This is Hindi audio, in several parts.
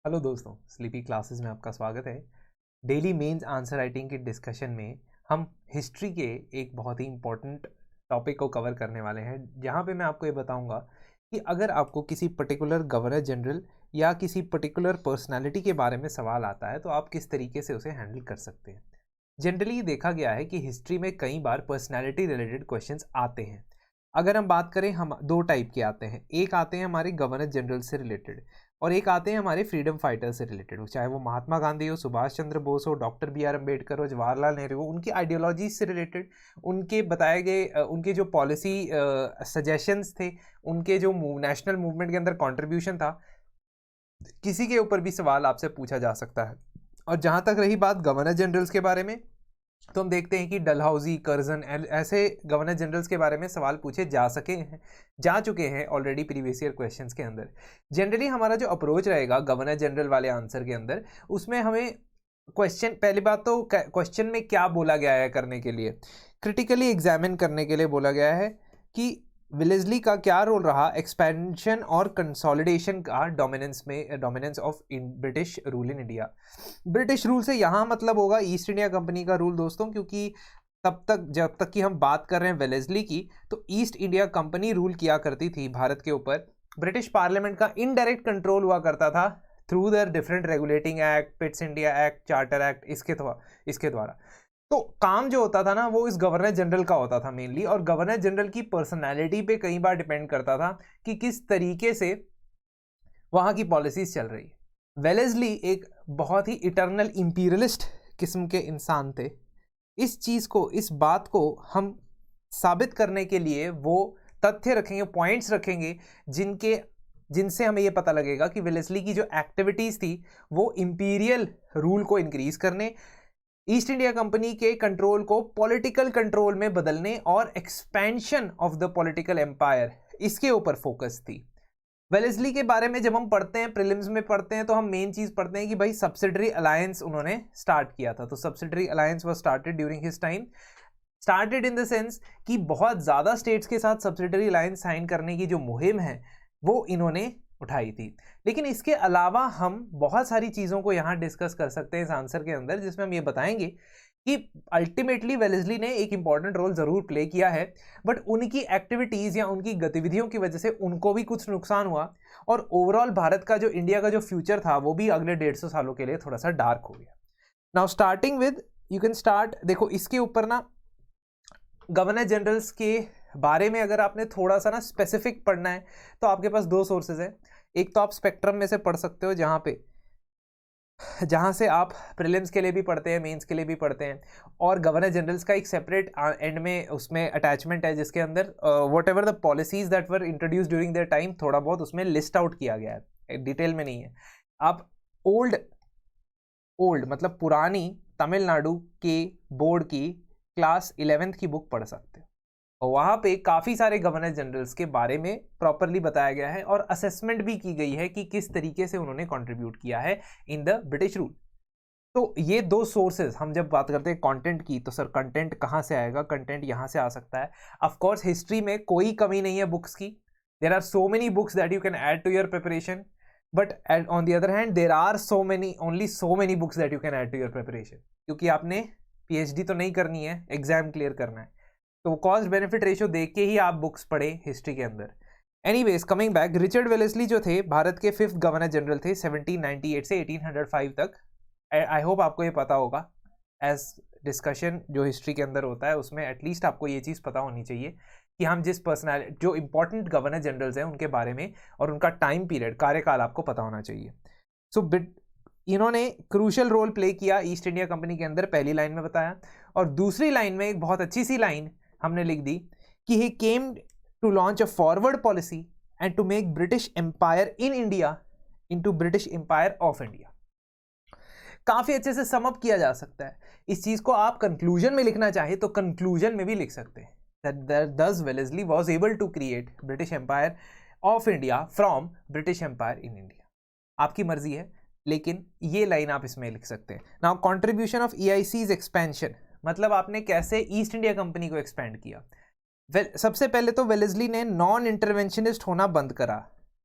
हेलो दोस्तों, स्लीपी क्लासेस में आपका स्वागत है। डेली मेंस आंसर राइटिंग के डिस्कशन में हम हिस्ट्री के एक बहुत ही इम्पोर्टेंट टॉपिक को कवर करने वाले हैं, जहां पे मैं आपको ये बताऊंगा कि अगर आपको किसी पर्टिकुलर गवर्नर जनरल या किसी पर्टिकुलर पर्सनालिटी के बारे में सवाल आता है तो आप किस तरीके से उसे हैंडल कर सकते हैं। जनरली देखा गया है कि हिस्ट्री में कई बार पर्सनालिटी रिलेटेड क्वेश्चंस आते हैं। अगर हम बात करें, हम दो टाइप के आते हैं। एक आते हैं हमारे गवर्नर जनरल से रिलेटेड और एक आते हैं हमारे फ्रीडम फाइटर से रिलेटेड, चाहे वो महात्मा गांधी हो, सुभाष चंद्र बोस हो, डॉक्टर बी आर अम्बेडकर हो, जवाहरलाल नेहरू हो, उनकी आइडियोलॉजी से रिलेटेड, उनके बताए गए उनके जो पॉलिसी सजेशंस थे, उनके जो नेशनल मूवमेंट के अंदर कंट्रीब्यूशन था, किसी के ऊपर भी सवाल आपसे पूछा जा सकता है। और जहां तक रही बात गवर्नर जनरल्स के बारे में, तो हम देखते हैं कि डलहौजी, कर्जन, ऐसे गवर्नर जनरल्स के बारे में सवाल पूछे जा चुके हैं ऑलरेडी प्रीवियस ईयर क्वेश्चंस के अंदर। जनरली हमारा जो अप्रोच रहेगा गवर्नर जनरल वाले आंसर के अंदर, उसमें हमें क्वेश्चन, पहली बात तो क्वेश्चन में क्या बोला गया है करने के लिए, क्रिटिकली एग्जामिन करने के लिए बोला गया है कि विलेस्ली का क्या रोल रहा एक्सपेंशन और कंसोलिडेशन का dominance of British rule in India. British rule से यहाँ मतलब होगा ईस्ट इंडिया कंपनी का रूल दोस्तों, क्योंकि जब तक कि हम बात कर रहे हैं वेलेस्ली की, तो ईस्ट इंडिया कंपनी रूल किया करती थी भारत के ऊपर। ब्रिटिश पार्लियामेंट का इनडायरेक्ट कंट्रोल हुआ करता था through the different regulating act, Pitt's India act, charter act, इसके द्वारा। तो काम जो होता था ना, वो इस गवर्नर जनरल का होता था मेनली, और गवर्नर जनरल की पर्सनैलिटी पे कई बार डिपेंड करता था कि किस तरीके से वहां की पॉलिसीज चल रही है। वेलेस्ली एक बहुत ही इटर्नल इंपीरियलिस्ट किस्म के इंसान थे। इस बात को हम साबित करने के लिए वो तथ्य रखेंगे, पॉइंट्स रखेंगे, जिनसे हमें ये पता लगेगा कि वेलेस्ली की जो एक्टिविटीज थी वो इंपीरियल रूल को इंक्रीज करने, ईस्ट इंडिया कंपनी के कंट्रोल को पॉलिटिकल कंट्रोल में बदलने और expansion of the political empire, इसके ऊपर फोकस थी। वेलेस्ली के बारे में जब हम पढ़ते हैं, प्रीलिम्स में पढ़ते हैं, तो हम मेन चीज पढ़ते हैं कि भाई सब्सिडरी अलायंस उन्होंने स्टार्ट किया था। तो subsidiary alliance was started during his time, started in the sense कि बहुत ज्यादा स्टेट्स के साथ सब्सिडरी अलायंस साइन करने की जो मुहिम है वो इन्होंने उठाई थी। लेकिन इसके अलावा हम बहुत सारी चीजों को यहां डिस्कस कर सकते हैं इस आंसर के अंदर, जिसमें हम ये बताएंगे कि अल्टीमेटली वेलेस्ली ने एक इंपॉर्टेंट रोल जरूर प्ले किया है, बट उनकी एक्टिविटीज या उनकी गतिविधियों की वजह से उनको भी कुछ नुकसान हुआ, और ओवरऑल भारत का जो, इंडिया का जो फ्यूचर था वो भी अगले 150 सालों के लिए थोड़ा सा डार्क हो गया। Now starting with, you can start, देखो इसके ऊपर ना गवर्नर जनरल्स के बारे में अगर आपने थोड़ा सा ना स्पेसिफिक पढ़ना है तो आपके पास दो सोर्सेज हैं। एक तो आप स्पेक्ट्रम में से पढ़ सकते हो, जहां से आप प्रीलिम्स के लिए भी पढ़ते हैं, मेंस के लिए भी पढ़ते हैं, और गवर्नर जनरल्स का एक सेपरेट एंड में उसमें अटैचमेंट है, जिसके अंदर what ever the policies that were introduce during their time थोड़ा बहुत उसमें लिस्ट आउट किया गया है, डिटेल में नहीं है। आप ओल्ड मतलब पुरानी तमिलनाडु के बोर्ड की क्लास 11th की बुक पढ़ सकते हो, और वहां पे काफी सारे गवर्नर जनरल्स के बारे में प्रॉपरली बताया गया है और असेसमेंट भी की गई है कि किस तरीके से उन्होंने कंट्रीब्यूट किया है इन द ब्रिटिश रूल। तो ये दो सोर्सेज, हम जब बात करते हैं कंटेंट की, तो सर कंटेंट कहाँ से आएगा? कंटेंट यहाँ से आ सकता है। ऑफ कोर्स हिस्ट्री में कोई कमी नहीं है बुक्स की, there are so many books that you can add to your preparation, but on the other hand there are so many books that you can add to your preparation, क्योंकि आपने पीएचडी तो नहीं करनी है, एग्जाम क्लियर करना है, तो कॉस्ट बेनिफिट रेशियो देख के ही आप बुक्स पढ़े हिस्ट्री के अंदर। Anyways, coming back, Richard Wellesley जो थे भारत के 5th गवर्नर जनरल थे 1798 से 1805 तक। आई होप आपको ये पता होगा, एज डिस्कशन जो हिस्ट्री के अंदर होता है उसमें एटलीस्ट आपको ये चीज़ पता होनी चाहिए कि हम जिस पर्सनैलिटी, जो इंपॉर्टेंट गवर्नर जनरल्स हैं उनके बारे में और उनका टाइम पीरियड, कार्यकाल आपको पता होना चाहिए। सो इन्होंने क्रूशल रोल प्ले किया ईस्ट इंडिया कंपनी के अंदर, पहली लाइन में बताया। और दूसरी लाइन में एक बहुत अच्छी सी लाइन हमने लिख दी कि he came to launch a forward policy and to make British empire in India into British empire of India. काफी अच्छे से समअप किया जा सकता है इस चीज को। आप कंक्लूजन में लिखना चाहे तो कंक्लूजन में भी लिख सकते हैं that thus Wellesley was able to create British Empire of India from British Empire in India। आपकी मर्जी है, लेकिन ये लाइन आप इसमें लिख सकते हैं। Now contribution of EIC's expansion, मतलब आपने कैसे ईस्ट इंडिया कंपनी को एक्सपेंड किया। सबसे पहले तो वेलेस्ली ने नॉन इंटरवेंशनिस्ट होना बंद करा।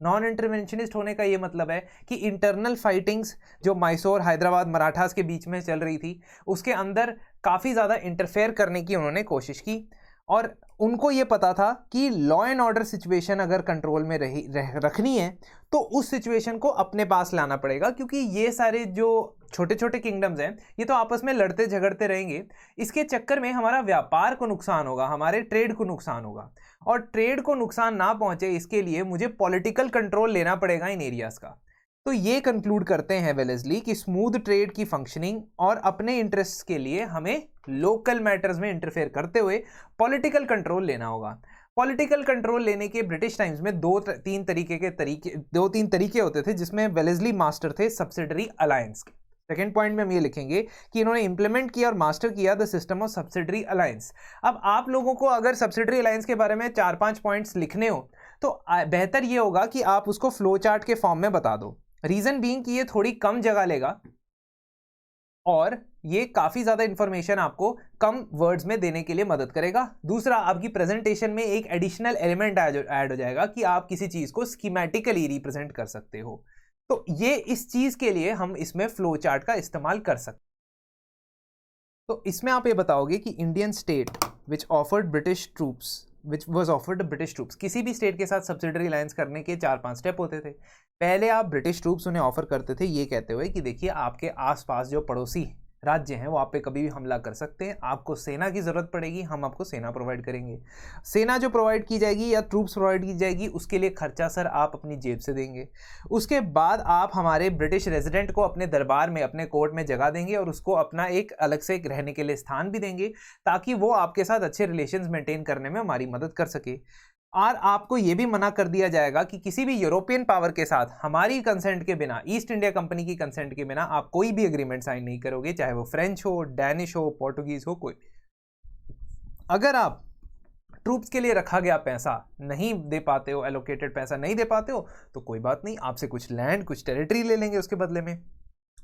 नॉन इंटरवेंशनिस्ट होने का ये मतलब है कि इंटरनल फाइटिंग्स जो मैसूर, हैदराबाद, मराठास के बीच में चल रही थी, उसके अंदर काफ़ी ज़्यादा इंटरफेयर करने की उन्होंने कोशिश की, और उनको ये पता था कि लॉ एंड ऑर्डर सिचुएशन अगर कंट्रोल में रखनी है तो उस सिचुएशन को अपने पास लाना पड़ेगा, क्योंकि ये सारे जो छोटे छोटे किंगडम्स हैं ये तो आपस में लड़ते झगड़ते रहेंगे, इसके चक्कर में हमारा व्यापार को नुकसान होगा, हमारे ट्रेड को नुकसान होगा, और ट्रेड को नुकसान ना पहुंचे इसके लिए मुझे पॉलिटिकल कंट्रोल लेना पड़ेगा इन एरियाज का। तो ये कंक्लूड करते हैं वेलेस्ली कि स्मूथ ट्रेड की फंक्शनिंग और अपने इंटरेस्ट के लिए हमें लोकल मैटर्स में इंटरफेयर करते हुए पॉलिटिकल कंट्रोल लेना होगा। पॉलिटिकल कंट्रोल लेने के ब्रिटिश टाइम्स में दो तीन तरीके होते थे, जिसमें वेलेस्ली मास्टर थे सब्सिडरी अलायंस के। सेकेंड पॉइंट में हम ये लिखेंगे कि इन्होंने इंप्लीमेंट किया और मास्टर किया the system of subsidiary alliance. अब आप लोगों को अगर सब्सिडरी अलायंस के बारे में 4-5 पॉइंट्स लिखने हो तो बेहतर ये होगा कि आप उसको फ्लो चार्ट के फॉर्म में बता दो। रीजन बीइंग कि ये थोड़ी कम जगह लेगा और ये काफी ज्यादा इंफॉर्मेशन आपको कम वर्ड्स में देने के लिए मदद करेगा। दूसरा, आपकी प्रेजेंटेशन में एक एडिशनल एलिमेंट ऐड हो जाएगा कि आप किसी चीज को स्कीमेटिकली रिप्रेजेंट कर सकते हो। तो ये इस चीज के लिए हम इसमें फ्लो चार्ट का इस्तेमाल कर सकते। तो इसमें आप ये बताओगे कि Indian state which offered British troops किसी भी स्टेट के साथ सब्सिडरी अलायंस करने के 4-5 स्टेप होते थे। पहले आप ब्रिटिश ट्रूप्स उन्हें ऑफर करते थे ये कहते हुए कि देखिए आपके आसपास जो पड़ोसी राज्य हैं वो आप पे कभी भी हमला कर सकते हैं, आपको सेना की ज़रूरत पड़ेगी, हम आपको सेना प्रोवाइड करेंगे। सेना जो प्रोवाइड की जाएगी या ट्रूप्स प्रोवाइड की जाएगी उसके लिए खर्चा सर आप अपनी जेब से देंगे। उसके बाद आप हमारे ब्रिटिश रेजिडेंट को अपने दरबार में, अपने कोर्ट में जगह देंगे और उसको अपना एक अलग से रहने के लिए स्थान भी देंगे ताकि वो आपके साथ अच्छे रिलेशंस मेंटेन करने में हमारी मदद कर सके। और आपको यह भी मना कर दिया जाएगा कि किसी भी यूरोपियन पावर के साथ हमारी कंसेंट के बिना, ईस्ट इंडिया कंपनी की कंसेंट के बिना आप कोई भी एग्रीमेंट साइन नहीं करोगे, चाहे वो फ्रेंच हो, डैनिश हो, पोर्टुगीज हो, कोई। अगर आप ट्रूप्स के लिए रखा गया पैसा नहीं दे पाते हो, एलोकेटेड पैसा नहीं दे पाते हो, तो कोई बात नहीं, आपसे कुछ लैंड, कुछ टेरिटरी ले लेंगे उसके बदले में।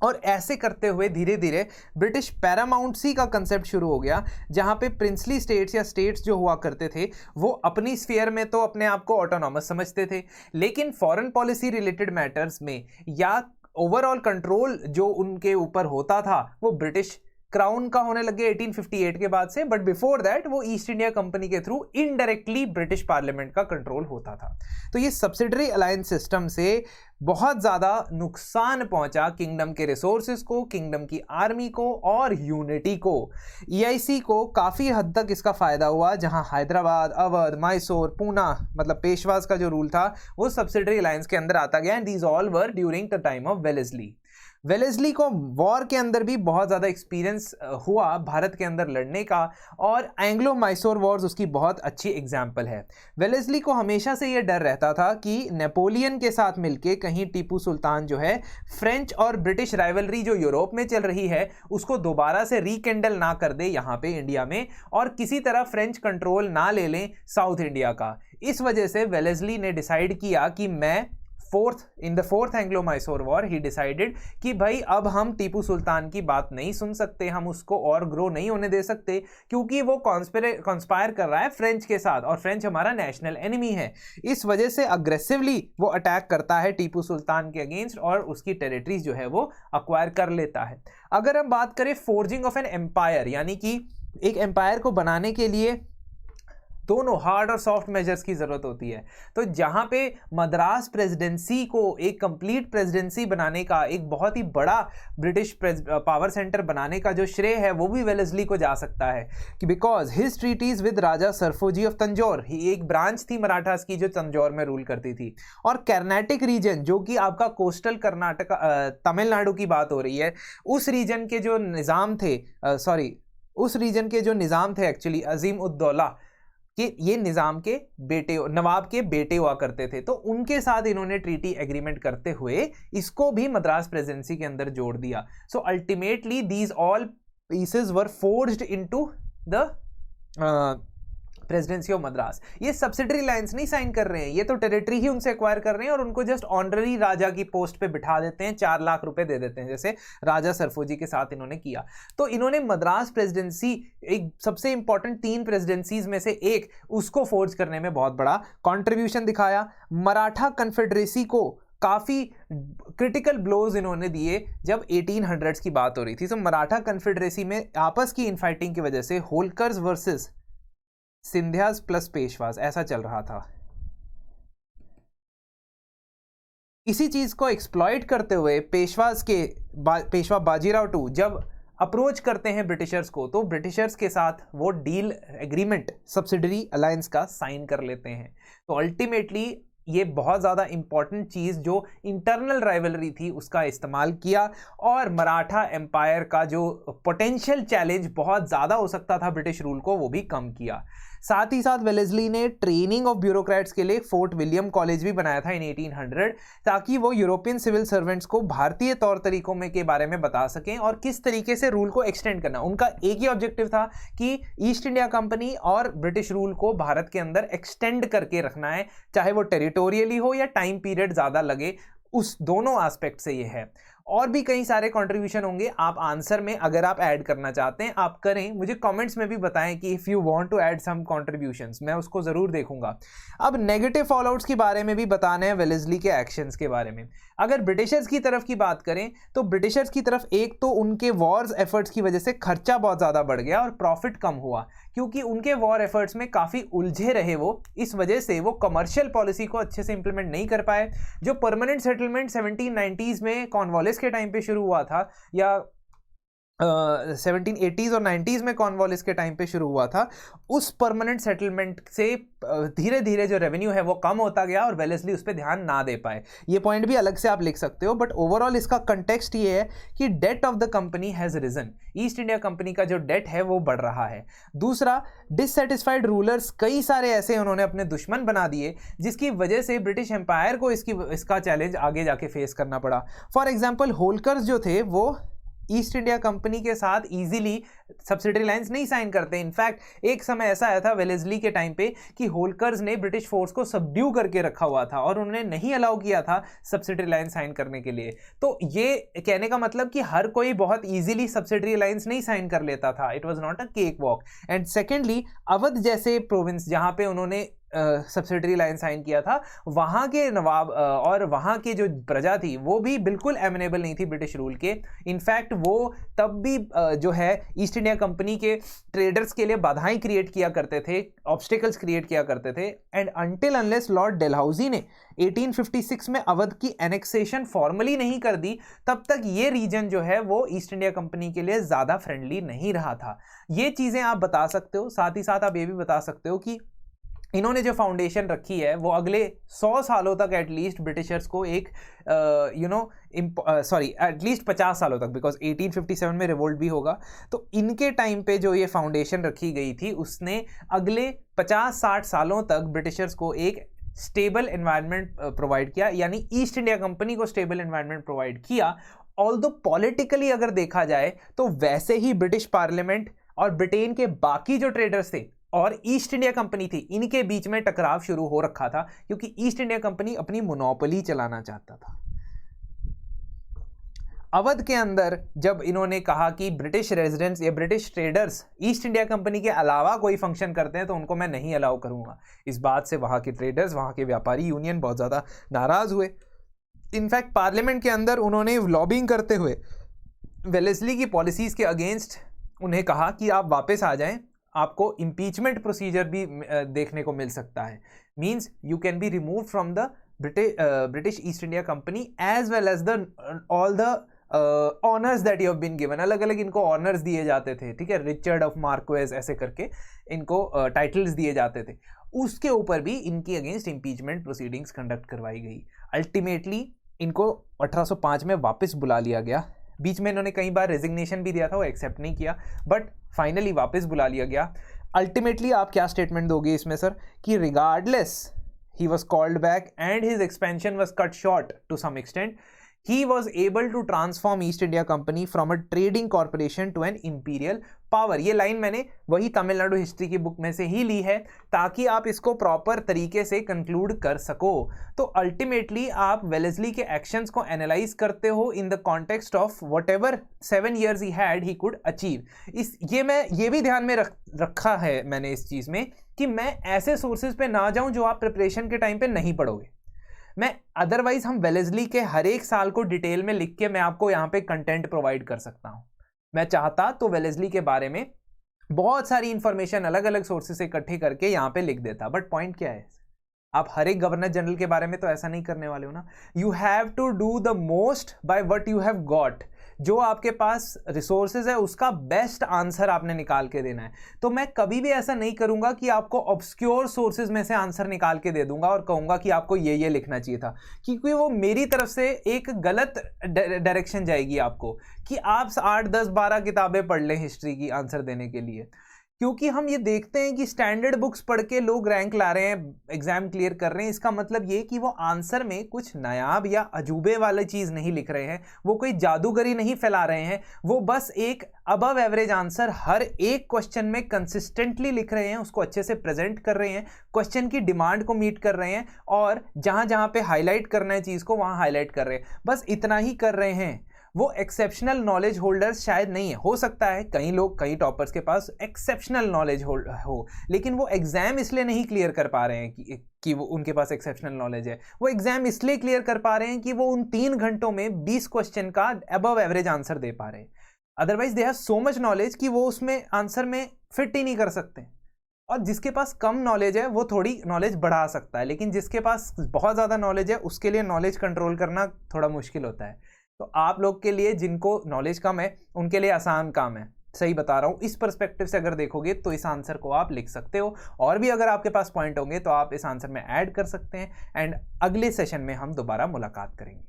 और ऐसे करते हुए धीरे धीरे ब्रिटिश पैरामाउंटसी का कंसेप्ट शुरू हो गया, जहां पे प्रिंसली स्टेट्स या स्टेट्स जो हुआ करते थे वो अपनी स्फीयर में तो अपने आप को ऑटोनॉमस समझते थे, लेकिन फॉरेन पॉलिसी रिलेटेड मैटर्स में या ओवरऑल कंट्रोल जो उनके ऊपर होता था वो ब्रिटिश क्राउन का होने लगे 1858 के बाद से। बट बिफोर दैट वो ईस्ट इंडिया कंपनी के थ्रू इनडायरेक्टली ब्रिटिश पार्लियामेंट का कंट्रोल होता था। तो ये सब्सिडरी अलायंस सिस्टम से बहुत ज़्यादा नुकसान पहुंचा किंगडम के रिसोर्सेज को, किंगडम की आर्मी को और यूनिटी को। EIC को काफ़ी हद तक इसका फ़ायदा हुआ, जहां हैदराबाद, अवध, मैसूर, पूना, मतलब पेशवाज का जो रूल था वो सब्सिडरी अलायंस के अंदर आता गया। And these all were during the time of Wellesley. Wellesley को वॉर के अंदर भी बहुत ज़्यादा एक्सपीरियंस हुआ भारत के अंदर लड़ने का, और एंग्लो मैसूर वॉर्स उसकी बहुत अच्छी एग्जाम्पल है। वेलेस्ली को हमेशा से ये डर रहता था कि नेपोलियन के साथ मिलके कहीं टीपू सुल्तान जो है फ्रेंच और ब्रिटिश राइवलरी जो यूरोप में चल रही है उसको दोबारा से रिकेंडल ना कर दे यहाँ पे इंडिया में, और किसी तरह फ्रेंच कंट्रोल ना ले लें साउथ इंडिया का। इस वजह से वेलेस्ली ने डिसाइड किया कि मैं in the fourth Anglo Mysore war he decided कि भाई अब हम टीपू सुल्तान की बात नहीं सुन सकते, हम उसको और ग्रो नहीं होने दे सकते, क्योंकि वो कॉन्स्पायर कर रहा है फ्रेंच के साथ और फ्रेंच हमारा नेशनल एनिमी है। इस वजह से अग्रेसिवली वो अटैक करता है टीपू सुल्तान के अगेंस्ट और उसकी टेरिटरीज जो है वो अक्वायर कर लेता है। अगर हम बात करें फोर्जिंग ऑफ एन एम्पायर, यानी कि एक एम्पायर को बनाने के लिए दोनों हार्ड और सॉफ्ट मेजर्स की ज़रूरत होती है, तो जहाँ पे मद्रास प्रेसिडेंसी को एक कंप्लीट प्रेसिडेंसी बनाने का, एक बहुत ही बड़ा ब्रिटिश पावर सेंटर बनाने का जो श्रेय है वो भी वेलेस्ली को जा सकता है, कि because his treaties with Raja Serfoji of Tanjore, ही एक ब्रांच थी मराठास की जो तंजौर में रूल करती थी, और कर्नाटिक रीजन जो कि आपका कोस्टल कर्नाटक तमिलनाडु की बात हो रही है, उस रीजन के जो निज़ाम थे एक्चुअली अजीम उद्दौला कि ये निज़ाम के बेटे, नवाब के बेटे हुआ करते थे, तो उनके साथ इन्होंने ट्रीटी एग्रीमेंट करते हुए इसको भी मद्रास प्रेसिडेंसी के अंदर जोड़ दिया। So ultimately these all pieces were forged into the presidency of Madras, ये सब्सिडरी लाइंस नहीं साइन कर रहे हैं, ये तो टेरिटरी ही उनसे एक्वायर कर रहे हैं और उनको जस्ट ऑनररी राजा की पोस्ट पे बिठा देते हैं, 4 लाख रुपए दे देते हैं, जैसे राजा सरफोजी के साथ इन्होंने किया। तो इन्होंने मद्रास प्रेसिडेंसी, एक सबसे इंपॉर्टेंट 3 प्रेसिडेंसीज में से एक, उसको फोर्ज करने में बहुत बड़ा कंट्रीब्यूशन दिखाया। मराठा कन्फेडरेसी को काफी क्रिटिकल ब्लोज इन्होंने दिए जब 1800s की बात हो रही थी। तो मराठा कन्फेडरेसी में आपस की इनफाइटिंग की वजह से होलकर्स वर्सेस सिंधियाज प्लस पेशवाज ऐसा चल रहा था। इसी चीज को एक्सप्लॉइट करते हुए पेशवा बाजीराव टू जब अप्रोच करते हैं ब्रिटिशर्स को, तो ब्रिटिशर्स के साथ वो डील एग्रीमेंट सब्सिडरी अलायंस का साइन कर लेते हैं। तो अल्टीमेटली ये बहुत ज़्यादा इंपॉर्टेंट चीज़ जो इंटरनल राइवलरी थी उसका इस्तेमाल किया और मराठा एम्पायर का जो पोटेंशियल चैलेंज बहुत ज़्यादा हो सकता था ब्रिटिश रूल को, वो भी कम किया। साथ ही साथ वेलेस्ली ने ट्रेनिंग ऑफ ब्यूरोक्रेट्स के लिए फोर्ट विलियम कॉलेज भी बनाया था इन 1800, ताकि वो यूरोपियन सिविल सर्वेंट्स को भारतीय तौर तरीकों में के बारे में बता सकें और किस तरीके से रूल को एक्सटेंड करना। उनका एक ही ऑब्जेक्टिव था कि ईस्ट इंडिया कंपनी और ब्रिटिश रूल को भारत के अंदर एक्सटेंड करके रखना है, चाहे वो टेरिटोरियली हो या टाइम पीरियड ज़्यादा लगे, उस दोनों एस्पेक्ट से ये है। और भी कई सारे कंट्रीब्यूशन होंगे, आप आंसर में अगर आप ऐड करना चाहते हैं आप करें, मुझे कमेंट्स में भी बताएं कि if you want to add some contributions, मैं उसको ज़रूर देखूंगा। अब नेगेटिव फॉलोआउट्स के बारे में भी बताने हैं, वेलेस्ली के एक्शंस के बारे में। अगर ब्रिटिशर्स की तरफ की बात करें तो ब्रिटिशर्स की तरफ एक तो उनके वॉर्स एफर्ट्स की वजह से खर्चा बहुत ज़्यादा बढ़ गया और प्रॉफिट कम हुआ, क्योंकि उनके वॉर एफर्ट्स में काफ़ी उलझे रहे वो, इस वजह से वो कमर्शियल पॉलिसी को अच्छे से इंप्लीमेंट नहीं कर पाए। जो परमानेंट सेटलमेंट 1790s में कॉर्नवालिस के टाइम पे शुरू हुआ था, या 1780s और 90s में कॉर्नवालिस के टाइम पे शुरू हुआ था, उस परमानेंट सेटलमेंट से धीरे धीरे जो रेवेन्यू है वो कम होता गया और वेलेस्ली उस पर ध्यान ना दे पाए। ये पॉइंट भी अलग से आप लिख सकते हो, बट ओवरऑल इसका कंटेक्स्ट ये है कि debt of the company has risen, East India Company का जो डेट है वो बढ़ रहा है। दूसरा, डिससेटिस्फाइड रूलर्स कई सारे ऐसे उन्होंने अपने दुश्मन बना दिए, जिसकी वजह से ब्रिटिश एम्पायर को इसका चैलेंज आगे जाके फेस करना पड़ा। फॉर एग्जाम्पल, होलकर्स जो थे वो ईस्ट इंडिया कंपनी के साथ इजीली सब्सिडरी लाइंस नहीं साइन करते। इनफैक्ट एक समय ऐसा आया था वेलेस्ली के टाइम पे कि होलकर्स ने ब्रिटिश फोर्स को सबड्यू करके रखा हुआ था और उन्होंने नहीं अलाउ किया था सब्सिडरी लाइन साइन करने के लिए। तो ये कहने का मतलब कि हर कोई बहुत इजीली सब्सिडरी लाइंस नहीं साइन कर लेता था, it was not a cake walk. And secondly, Awadh जैसे प्रोविंस जहाँ पे उन्होंने सब्सिडरी लाइन साइन किया था, वहाँ के नवाब और वहाँ के जो प्रजा थी वो भी बिल्कुल एमिनेबल नहीं थी ब्रिटिश रूल के। इनफैक्ट वो तब भी जो है ईस्ट इंडिया कंपनी के ट्रेडर्स के लिए बाधाएं क्रिएट किया करते थे, ऑब्स्टिकल्स क्रिएट किया करते थे। And until unless Lord Dalhousie ने 1856 में अवध की एनेक्सेशन फॉर्मली नहीं कर दी, तब तक ये रीजन जो है वो ईस्ट इंडिया कंपनी के लिए ज़्यादा फ्रेंडली नहीं रहा था। ये चीज़ें आप बता सकते हो। साथ ही साथ आप ये भी बता सकते हो कि इन्होंने जो फाउंडेशन रखी है वो अगले 100 सालों तक एटलीस्ट ब्रिटिशर्स को एक एटलीस्ट 50 सालों तक, बिकॉज 1857 में रिवोल्ट भी होगा, तो इनके टाइम पे जो ये फाउंडेशन रखी गई थी उसने अगले 50-60 सालों तक ब्रिटिशर्स को एक स्टेबल एनवायरनमेंट प्रोवाइड किया, यानी ईस्ट इंडिया कंपनी को स्टेबल एनवायरनमेंट प्रोवाइड किया। ऑल्दो पॉलिटिकली अगर देखा जाए तो वैसे ही ब्रिटिश पार्लियामेंट और ब्रिटेन के बाकी जो ट्रेडर्स थे और ईस्ट इंडिया कंपनी थी, इनके बीच में टकराव शुरू हो रखा था, क्योंकि ईस्ट इंडिया कंपनी अपनी मोनोपोली चलाना चाहता था। अवध के अंदर जब इन्होंने कहा कि ब्रिटिश रेजिडेंट्स या British traders east India Company के अलावा कोई फंक्शन करते हैं तो उनको मैं नहीं अलाउ करूंगा, इस बात से वहाँ के ट्रेडर्स, वहाँ के व्यापारी यूनियन बहुत ज़्यादा नाराज़ हुए। इनफैक्ट पार्लियामेंट के अंदर उन्होंने लॉबिंग करते हुए वेलेस्ली की पॉलिसीज़ के अगेंस्ट उन्हें कहा कि आप वापस आ जाएं, आपको इम्पीचमेंट प्रोसीजर भी देखने को मिल सकता है। Means you can be remove from the British East India Company as well as the all the honours that you have been given. अलग अलग इनको ऑनर्स दिए जाते थे, ठीक है, रिचर्ड ऑफ मार्क्वेज ऐसे करके इनको टाइटल्स दिए जाते थे। उसके ऊपर भी इनकी अगेंस्ट इम्पीचमेंट प्रोसीडिंग्स कंडक्ट करवाई गई। अल्टीमेटली इनको 1805 में वापस बुला लिया गया। बीच में इन्होंने कई बार रेजिग्नेशन भी दिया था, वो एक्सेप्ट नहीं किया, बट फाइनली वापस बुला लिया गया। अल्टीमेटली आप क्या स्टेटमेंट दोगे इसमें सर, कि regardless he was called back and his expansion was cut short to some extent, he was able to transform East India Company from a trading corporation to an imperial power. ये लाइन मैंने वही तमिलनाडु हिस्ट्री की बुक में से ही ली है ताकि आप इसको प्रॉपर तरीके से कंक्लूड कर सको। तो अल्टीमेटली आप वेलेस्ली के एक्शंस को एनालाइज करते हो in the context of what ever 7 years he had he could achieve. ये भी ध्यान में रखा है मैंने इस चीज में कि मैं ऐसे सोर्सेज पे ना जाऊं जो आप प्रिपरेशन के टाइम पे नहीं पढ़ोगे। मैं अदरवाइज हम वेलेस्ली के हर एक साल को डिटेल में लिख के मैं आपको यहाँ पे कंटेंट प्रोवाइड कर सकता हूँ। मैं चाहता तो वेलेस्ली के बारे में बहुत सारी इंफॉर्मेशन अलग अलग सोर्सेस से इकट्ठी करके यहाँ पे लिख देता, बट पॉइंट क्या है, आप हर एक गवर्नर जनरल के बारे में तो ऐसा नहीं करने वाले हो ना। You have to do the most by what you have got. जो आपके पास रिसोर्सेज है उसका बेस्ट आंसर आपने निकाल के देना है। तो मैं कभी भी ऐसा नहीं करूंगा कि आपको ऑब्सक्योर सोर्सेज में से आंसर निकाल के दे दूंगा और कहूंगा कि आपको ये लिखना चाहिए था, क्योंकि वो मेरी तरफ से एक गलत डायरेक्शन जाएगी आपको कि आप 8, 10, 12 किताबें पढ़ लें हिस्ट्री की आंसर देने के लिए। क्योंकि हम ये देखते हैं कि स्टैंडर्ड बुक्स पढ़ के लोग रैंक ला रहे हैं, एग्जाम क्लियर कर रहे हैं। इसका मतलब ये कि वो आंसर में कुछ नायाब या अजूबे वाली चीज़ नहीं लिख रहे हैं, वो कोई जादूगरी नहीं फैला रहे हैं, वो बस एक अबव एवरेज आंसर हर एक क्वेश्चन में कंसिस्टेंटली लिख रहे हैं, उसको अच्छे से प्रेजेंट कर रहे हैं, क्वेश्चन की डिमांड को मीट कर रहे हैं और जहाँ जहाँ पे हाईलाइट करना है चीज़ को वहाँ हाईलाइट कर रहे हैं। बस इतना ही कर रहे हैं। वो एक्सेप्शनल नॉलेज होल्डर्स शायद नहीं है, हो सकता है कई लोग, कई टॉपर्स के पास एक्सेप्शनल नॉलेज हो, लेकिन वो एग्जाम इसलिए नहीं क्लियर कर पा रहे हैं कि वो उनके पास एक्सेप्शनल नॉलेज है। वो एग्जाम इसलिए क्लियर कर पा रहे हैं कि वो उन 3 घंटों में 20 क्वेश्चन का अबव एवरेज आंसर दे पा रहे हैं। Otherwise they have so much knowledge कि वो उसमें आंसर में फिट ही नहीं कर सकते। और जिसके पास कम नॉलेज है वो थोड़ी नॉलेज बढ़ा सकता है, लेकिन जिसके पास बहुत ज़्यादा नॉलेज है उसके लिए नॉलेज कंट्रोल करना थोड़ा मुश्किल होता है। तो आप लोग के लिए जिनको नॉलेज कम है उनके लिए आसान काम है, सही बता रहा हूँ। इस पर्सपेक्टिव से अगर देखोगे तो इस आंसर को आप लिख सकते हो, और भी अगर आपके पास पॉइंट होंगे तो आप इस आंसर में ऐड कर सकते हैं। एंड अगले सेशन में हम दोबारा मुलाकात करेंगे।